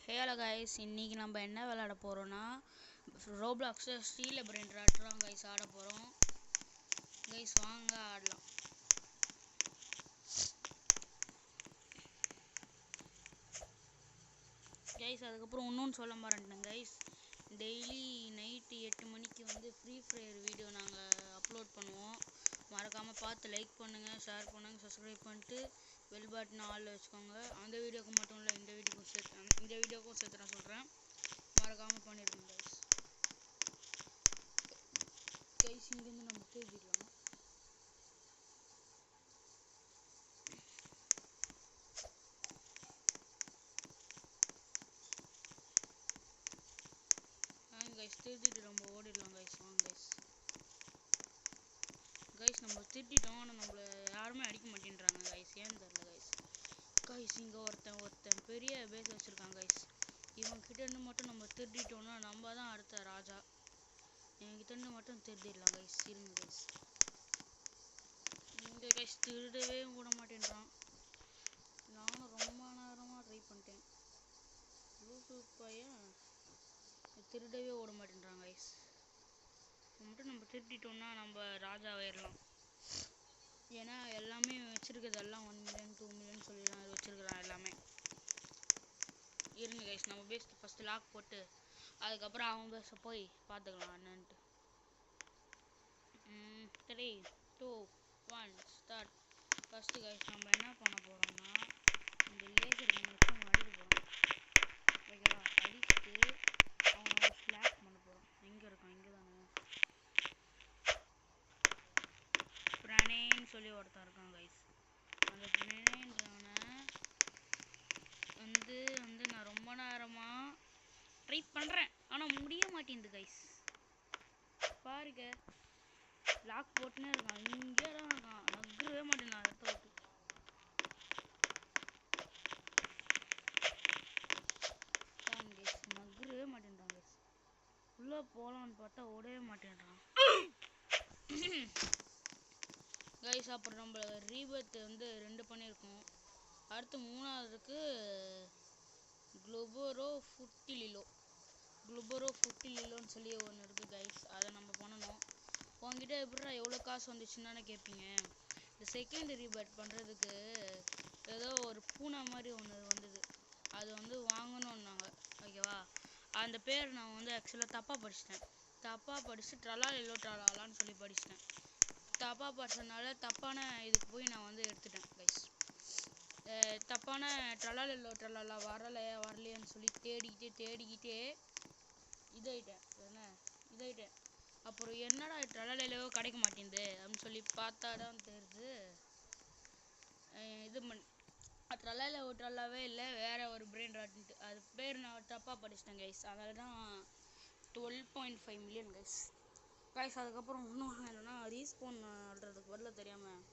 Hello guys, இன்னைக்கு நம்ம என்ன விளையாட போறோம்னா ரோப்ளாக்ஸில் ஸ்டீல் லேபிரின்த் ஆட்டம் கைஸ் ஆட போகிறோம். கைஸ் வாங்க ஆடலாம். கைஸ் அதுக்கப்புறம் இன்னொன்று சொல்ல மறந்துட்டேன் கைஸ், டெய்லி நைட்டு 8 மணிக்கு வந்து ஃப்ரீ ஃபயர் வீடியோ நாங்கள் அப்லோட் பண்ணுவோம். மறக்காமல் பார்த்து லைக் பண்ணுங்கள், ஷேர் பண்ணுங்கள், சப்ஸ்கிரைப் பண்ணிட்டு பெல் பட்டன் ஆளில் வச்சுக்கோங்க. அந்த வீடியோக்கு மட்டும் இல்லை, இந்த வீடியோக்கும் சேர்த்து நான் சொல்கிறேன். மறக்காமல் பண்ணிடுங்க கைஸ். கைஸ் இங்கேருந்து நம்ம தேடிடலாம். கைஸ் திருத்திட்டு நம்ம ஓடிடலாம் கைஸ். வாங்க கைஸ். கைஸ் நம்ம திருட்டிட்டோம், ஆனால் நம்மளை யாருமே அடிக்க மாட்டேன்றாங்க கைஸ், ஏன்னு தெரில கைஸ். கைஸ் இங்கே ஒருத்தன் பெரிய பேஸ் வச்சுருக்கான் கைஸ். இவன்கிட்டேருந்து மட்டும் நம்ம திருட்டிட்டோம்னா நம்ம தான் அடுத்த ராஜா. என்கிட்டேருந்து மட்டும் திருடிடலாம் கைஸ். இருங்க கைஸ். இங்கே கைஸ் திருடவே விட மாட்டேன்றான். நானும் ரொம்ப நேரமாக ட்ரை பண்ணிட்டேன். லூசு பையன் திருடவே விட மாட்டேன்றான் கைஸ். மட்டும் நம்ம திருட்டிட்டோம்னா நம்ம ராஜாவாயிடலாம். ஏன்னா எல்லாமே வச்சுருக்கிறது எல்லாம் 1 மில்லியன் 2 மில்லியன் சொல்லிலாம் வச்சுருக்குறான் எல்லாமே. இருங்க கைஸ், நம்ம பேஸ்ட்டு ஃபஸ்ட்டு லாக் போட்டு அதுக்கப்புறம் அவன் பேச போய் பார்த்துக்கலாம் என்னன்ட்டு. 3 2 1 ஸ்டார்ட். ஃபஸ்ட்டு கைஸ் நம்ம என்ன பண்ண போகிறோம்னா, இந்த லேசர் மட்டும் அடிக்க போகிறோம். ஓகேவா? அடிச்சுட்டு அவனை ஸ்லாக் பண்ண போகிறோம். எங்கே இருக்கான்? இங்கே தானே பிரானேன்னு சொல்லி ஒருத்தன் இருக்கான் கைஸ். அந்த பிரானேன்றவனை வந்து நான் ரொம்ப நேரமாக ட்ரை பண்ணுறேன், ஆனால் முடிய மாட்டேங்குது கைஸ். பாருங்க, லாக் போட்டுன்னே இருக்கான். இங்கே தான் இருக்கான், நகரவே மாட்டேன் இடத்த விட்டு. கைஸ் நகரவே மாட்டேன்றான் கைஸ். உள்ளே போகலான்னு பார்த்தா ஓடவே மாட்டேன்றான் கைஸ். அப்புறம் நம்ம ரீபர்த் வந்து 2 பண்ணியிருக்கோம். அடுத்து 3ஆவதுக்கு குளோபரோ ஃபுட்டிலிலோன்னு சொல்லி ஒன்று இருக்குது கைஸ். அதை நம்ம பண்ணணும். உங்ககிட்ட எப்படிடா எவ்வளோ காசு வந்துச்சுன்னு கேட்பீங்க. இந்த செகண்ட் ரீபர்த் பண்ணுறதுக்கு ஏதோ ஒரு பூனை மாதிரி ஒன்று வந்தது, அது வந்து வாங்கணுன்னாங்க. ஓகேவா? அந்த பேர் நான் வந்து ஆக்சுவலாக தப்பாக படிச்சுட்டு ட்ரலான்னு சொல்லி படிச்சிட்டேன். தப்பாக படிச்சதுனால தப்பான இதுக்கு போய் நான் வந்து எடுத்துட்டேன் கைஸ். தப்பான ட்ரலாலா வரலையான்னு சொல்லி தேடிக்கிட்டே இதாயிட்டேன். அப்புறம் என்னடா ட்ரலாலோ கிடைக்க மாட்டேங்குது அப்படின்னு சொல்லி பார்த்தாதான் தெரியுது, ட்ரலாவே இல்லை, வேற ஒரு பிரெயின் ராட்ன்ட்டு. அது பேர் நான் தப்பாக படிச்சிட்டேன் கைஸ். அதனால தான் 12.5 மில்லியன் கைஸ். அதுக்கப்புறம் இன்னும் என்னன்னா, ரீஸ்போன் ஆடுறதுக்கு வரல தெரியாமல்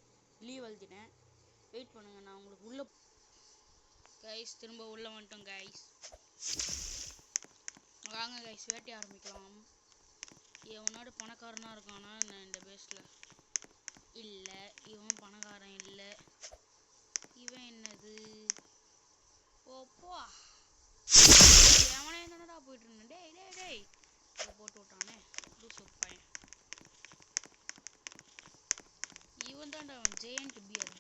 லீவ் அழுத்திட்டேன். வெயிட் பண்ணுங்க, நான் உங்களுக்கு உள்ள கைஸ் திரும்ப உள்ளே வந்துட்டோம் கைஸ். வாங்க கைஸ் வேட்டையை ஆரம்பிக்கலாம். இவனோட பணக்காரனாக இருக்கானா நான் இந்த பேஸில்? இல்லை, இவன் பணக்காரன் இல்லை. இவன் என்னது? ஓப்போ எவனே என்னடா போயிட்டு இருந்தேன். டேய் இதை போட்டு விட்டானே லூசு பையன். இவன் தான்டா அவன் ஜெயண்ட் பியர்.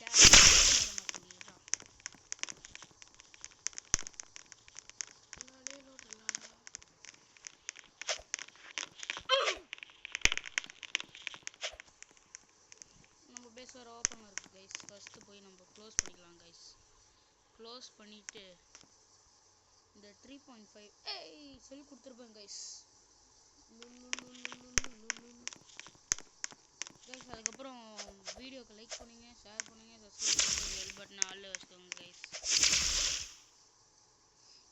நம்ம பேஸ் வேறு ஓப்பனில் இருக்குது கைஸ். ஃபஸ்ட்டு போய் நம்ம க்ளோஸ் பண்ணிக்கலாம் கைஸ். க்ளோஸ் பண்ணிவிட்டு இந்த 3.5 சொல்லி கொடுத்துருப்பேன் கைஸ். கைஸ் அதுக்கப்புறம் வீடியோக்கு லைக் பண்ணுங்க, ஷேர் பண்ணுங்க, சப்ஸ்கிரைப் பண்ணுங்க, பெல் பட்டன் ஆல்ல வச்சுக்கோங்க கைஸ்.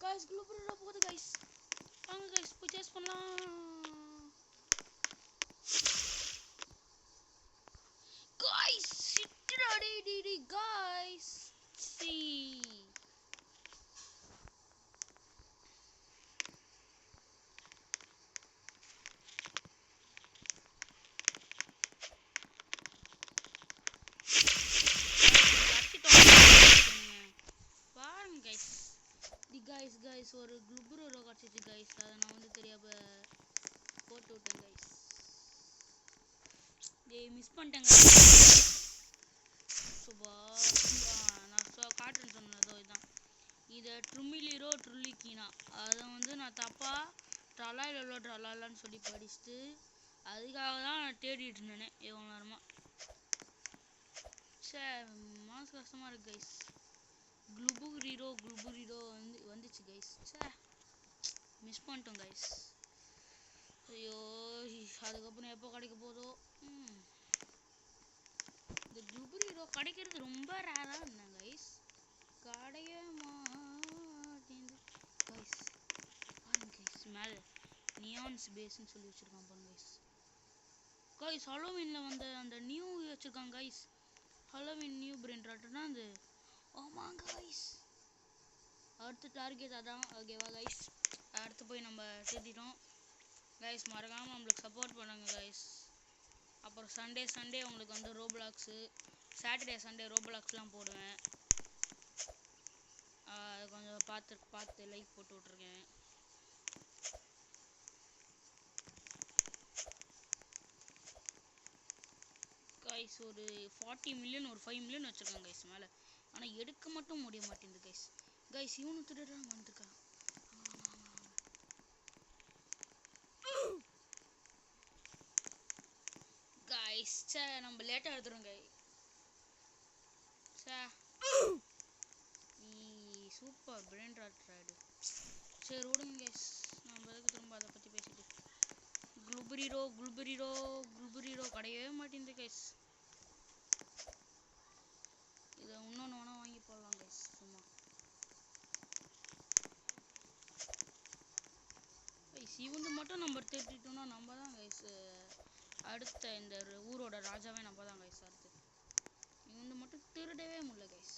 கைஸ் குளோபரா போகுது கைஸ். வாங்க கைஸ் போய் சேஸ் பண்ணலாம். Guys சிட்ரா D guys. C guys ஒரு குளுபுரு ரோ கிடச்சிச்சு கைஸ். அதை நான் வந்து தெரியாம போட்டு விட்டேன் கைஸ். டேய் மிஸ் பண்ணிட்டேன் கைஸ். சுபா நான் காட்டுறேன்னு சொன்னதோ இதுதான். இதை ட்ருமிலிரோ ட்ருலிக்கினா அதை வந்து நான் தப்பாக ட்ரலாயிலோ ட்ரலாலான்னு சொல்லி படிச்சுட்டு அதுக்காக தான் நான் தேடிட்டு இருந்தேனே எவ்வளோ நேரமாக. சே மனசு கஷ்டமாக இருக்குது கைஸ். குளுபுரிரோ வந்துச்சு கைஸ். சே மிஸ் பண்ணிட்டோம் கைஸ். ஐயோ அதுக்கப்புறம் எப்போ கிடைக்க போதோ. இந்த குளுபுரிரோ கிடைக்கிறது ரொம்ப ரேராக இருந்தேன் கைஸ். கிடைக்க மாட்டேங்குது கைஸ். பாருங்க கைஸ் மேலே நியான்ஸ் பேஸ்ன்னு சொல்லி வச்சுருக்கான் பாருங்க கைஸ். கைஸ் ஹாலோவீனில் வந்த அந்த நியூ வச்சுருக்காங்க கைஸ். ஹாலோவீன் நியூ பிரெயின் ராட்டுனா அது. ஆமாங்க கைஸ். அடுத்த டார்கெட் அதான். ஓகேவா கைஸ். அடுத்து போய் நம்ம தேடிட்டோம் கைஸ். மறக்காமல் நம்மளுக்கு சப்போர்ட் பண்ணுங்க கைஸ். அப்புறம் சண்டே உங்களுக்கு வந்து ரோப்ளாக்ஸு, சாட்டர்டே சண்டே ரோப்ளாக்ஸ்லாம் போடுவேன். அது கொஞ்சம் பார்த்து லைக் போட்டு விட்ருக்கேன். கைஸ் ஒரு 40 மில்லியன் ஒரு 5 மில்லியன் வச்சுருக்கேன் கைஸ் மேலே. ஆனால் எடுக்க மட்டும் முடிய மாட்டேங்குது கைஸ். கைஸ் இவனு திருடுறான் வந்துருக்கா. கைஸ் சே நம்ம லேட்டாக எடுத்துரும் கை. சே சூப்பர் பிரெயின் ராட் ராய்டு. சரி விடுங்க கைஸ். நம்ம எதுக்கு திரும்ப அதை பற்றி பேசிட்டு. குளுபுரிரோ கிடையவே மாட்டேங்குது கைஸ். இதை இன்னொன்று வேணால் வாங்கி போடலாம் கைஸ். சும்மா கைஸ் இவங்க மட்டும் நம்ம தேடிட்டோம்னா நம்ம தான் கைஸ் அடுத்த இந்த ஊரோட ராஜாவே நம்ம தான் கைஸ். அடுத்து இவங்க மட்டும் திருடவே முடியல கைஸ்.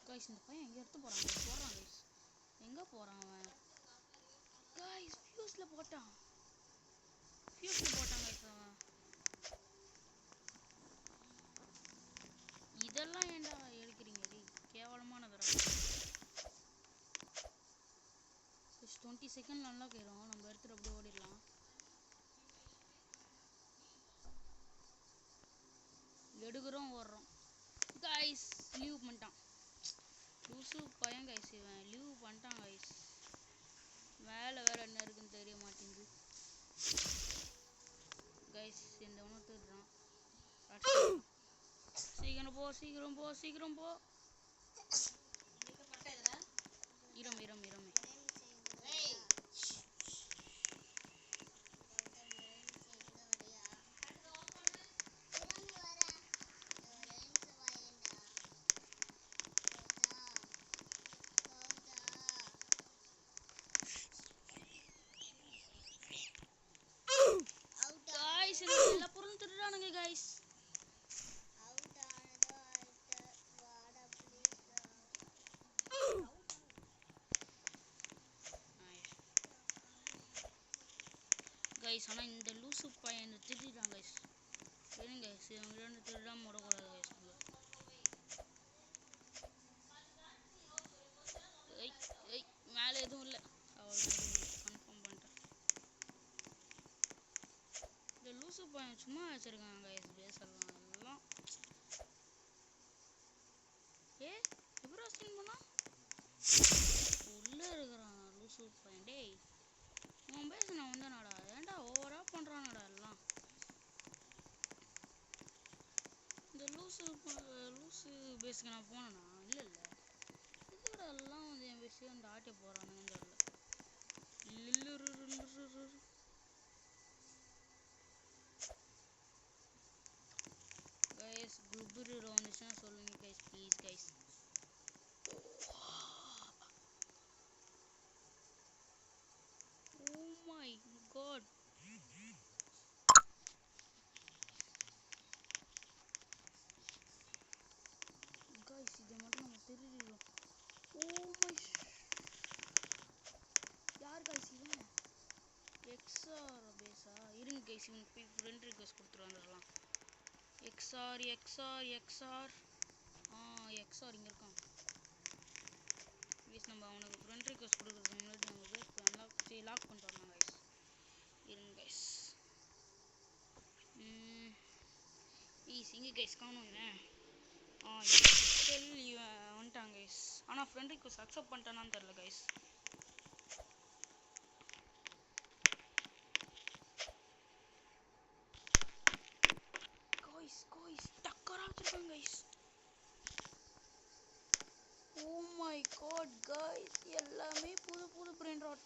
கைஸ் இந்த பையன் எங்கே எடுத்து போகிறான் கைஸ். எங்கே போகிறான் அவன் கைஸ்? ஃபியூஸில் போட்டான் கைஸ் அவன். இதெல்லாம் ஏன்டா எடுக்கிறீங்க டி கேவலமானதுடா. 20 செகண்ட் நல்லா போயிடும். நம்ம எடுத்துகிட்டு அப்படியே ஓடிடலாம். எடுக்கிறோம் ஓடுறோம் கைஸ். லீவ் பண்ணிட்டான் லூசு பையன் கைஸ். இவன் லீவ் பண்ணிட்டான் கைஸ். மேலே வேறு என்ன இருக்குன்னு தெரிய மாட்டேங்குது கைஸ். இந்த ஒன்று திருடுறான். சீக்கிரம் போ. இரமே கைஸ் எல்லா பொருளும் திருடுறானுங்க கைஸ். கைஸ் ஆனால் இந்த லூசு பையன் திருடிட்டான் கைஸ். சரிங்க கைஸ் இவங்க திருடாமல் விடக்கூடாது கைஸ். மேலே எதுவும் இல்லை. அவ்வளோதான் கன்ஃபார்ம் பண்ணிட்டேன். இந்த லூசு பையன் சும்மா வச்சுருக்காங்க கைஸ். பேசலாம் எப்படா ஸ்கின் பண்ணா உள்ளே இருக்கிறான் லூசு பையன். டேய் உன் பேச நான் வந்தேனாடா. ஏன்டா ஓவராக பண்ணுறானடா எல்லாம். இந்த லூசு பேஸுக்கு நான் போனேண்ணா. இல்லை இதுக்கூட எல்லாம் வந்து என் பேசி வந்து ஆட்டே போகிறானுங்கன்னு தெரியல. கைஸ் குளுபுரிரோ வந்துச்சுன்னா சொல்லுங்க guys please guys. Oh my god. Guys இதை மட்டும் நம்ம திருடிடுவோம். Oh my யார் guys இவன்? XR பேஸ் ரிக்வெஸ்டா? இருங்க கைஸ், இவனுக்கு போய் ஃப்ரெண்ட் ரிக்வெஸ்ட் கொடுத்துட்டு வந்துடலாம். எக்ஸ்ஆர் எக்ஸ்ஆர் எக்ஸ்ஆர் எக்ஸ்ஆர் இங்கே இருக்கான் கைஸ். நம்ம அவனுக்கு ஃப்ரெண்ட் ரிக்வெஸ்ட் கொடுக்குறதுக்கு முன்னாடி நம்ம போய் லாக் பண்ணிட்டு வரலாம் கைஸ். இருங்க கைஸ். இங்கே கைஸ் காணும் இவன். இவன் வந்துட்டான் கைஸ். ஆனால் ஃப்ரெண்ட் ரிக்வெஸ்ட் அக்செப்ட் பண்ணிட்டானான்னு தெரில கைஸ். கைஸ் டக்கரா வச்சிருக்காங்க guys. Oh my god guys, எல்லாமே புது புது பிரெயின் ராட்.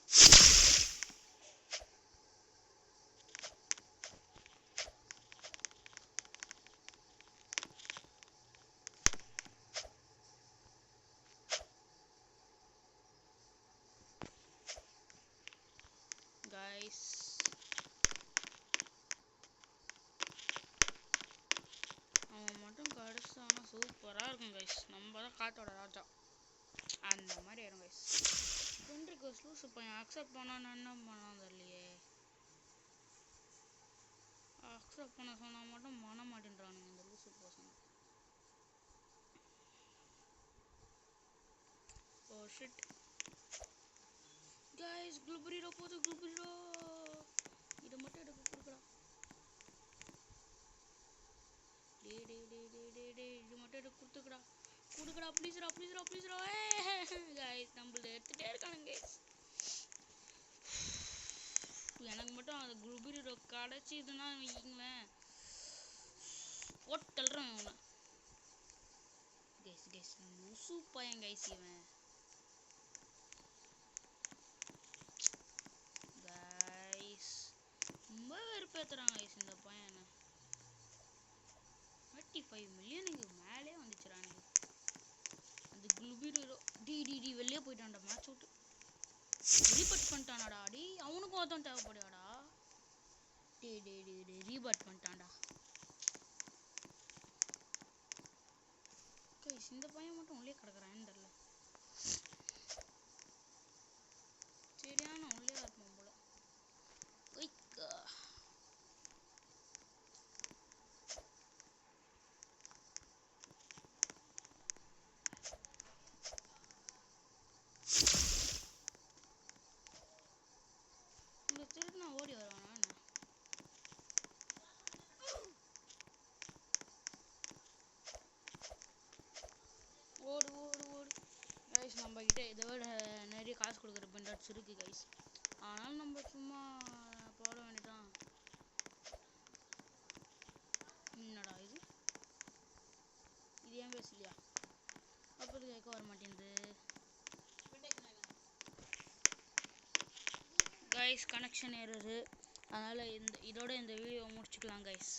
கைஸ் அவன் மட்டும் கடைசானா சூப்பராக இருக்கும் கைஸ். நம்ம தான் காத்தோட ராஜா அந்த மாதிரி ஆயிரும் கைஸ். ஃப்ரெண்ட் ரிக்வெஸ்ட் லூஸ் பையன் அக்செப்ட் பண்ணான்னு என்ன பண்ணான் தெரியலையே. அக்செப்ட் பண்ண சொன்னால் மட்டும் பண்ண மாட்டேன்றானுங்க இந்த லூசு பசங்க. ஓ ஷிட் கைஸ், குளுபரிடோ போது குளுபரிடோ. இதை மட்டும் எடுக்க கொடுக்குறா. டே இது மட்டும் எடுக்க கொடுத்துக்கடா ப்ளீஸ்ரா கைஸ். நம்மள எடுத்துகிட்டே இருக்கானுங்க கைஸ். எனக்கு மட்டும் அந்த குளுபரிடோ கிடச்சிதுன்னா வைங்களேன், போட்டல்றான் இவனை. கைஸ் லூசு பையன் கைஸ் இவன். கைஸ் ரொம்ப வெறுப்பேற்றுறாங்க கைஸ் இந்த பையனை. 35 மில்லியனுக்கு மேலே வந்துச்சுறானுங்க. அந்த குளுபரிடோ டி வெளியே போயிட்டான்டா மேட்ச் விட்டு. ரீபட் பண்ணிட்டானாடா. அவனுக்கும் அதான் தேவைப்படாடா. ரீபட் பண்ணிட்டான்டா கைஸ். இந்த பையன் மட்டும் உள்ளே கிடக்குறான்னு தெரில. சரியான உள்ளே இருப்பான் போல. திருட்டு நான் ஓடி வருவானா என்ன? ஓடு கைஸ். நம்ம கிட்ட இதை விட நிறைய காசு கொடுக்குற பெண்டாட்ஸ் இருக்கு கைஸ். ஆனாலும் நம்ம சும்மா போட வேண்டியதான். என்னடா இது ஏன் பேசலையா? அப்போ கேட்க வர மாட்டேங்குது கைஸ். கனெக்ஷன் ஏறுது. அதனால் இதோட இந்த வீடியோ முடிச்சுக்கலாம் கைஸ்.